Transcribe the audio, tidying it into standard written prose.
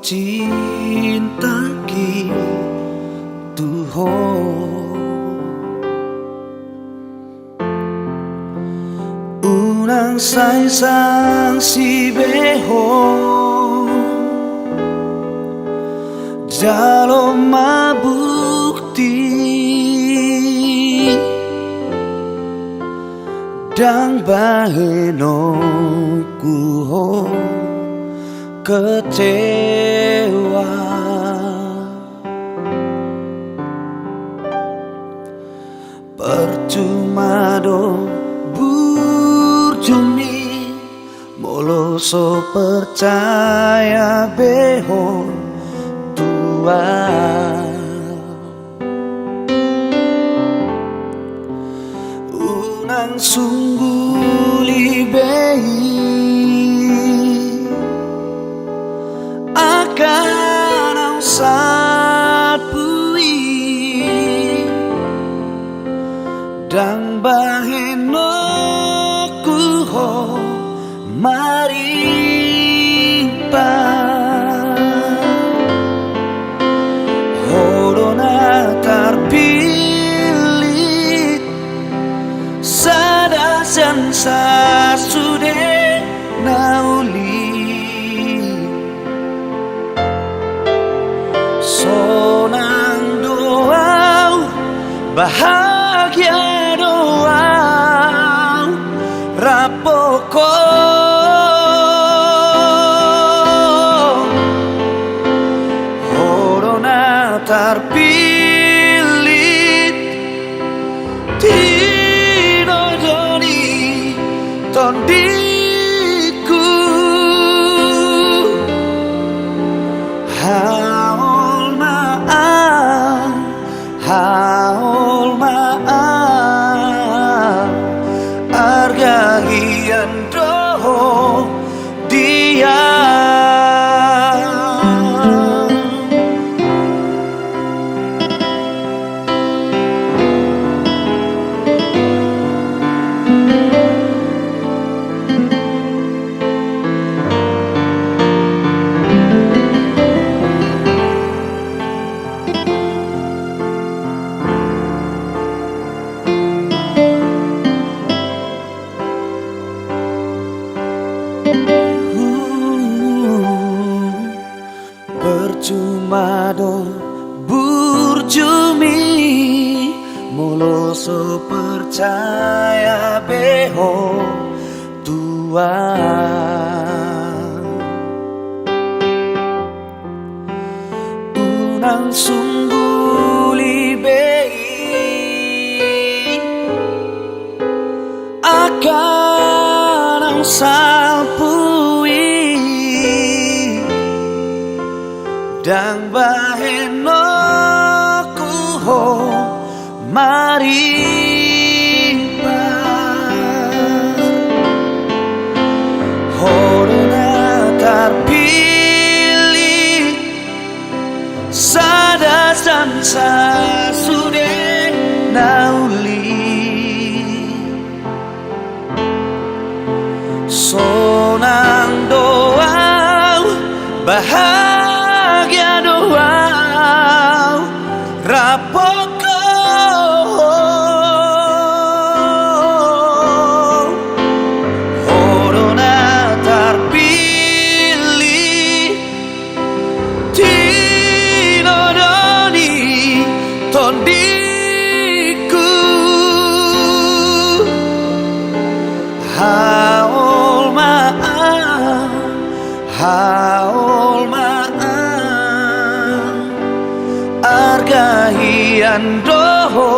cinta tuho unang say sang si beho jalo mabukti dang baheno kuho kecewa percuma do burjumi moloso percaya beho tua unang sungguh libei akan ang sapui dang baheno kuho marimpa horona terpilih sadasan sasude nauli sonang doa bahagia doa rapoko horona terpilih tino joni tondiku haol maaf argahian doho dia percuma do burjumi moloso percaya beho tua unang sungguh libei akan ang sapui dang baheno kuho marimpa horona terpilih sadasan sasude nauli sonang doa bahagia doa rapoko horona terpilih tino doni tondiku haol maaf argahian doho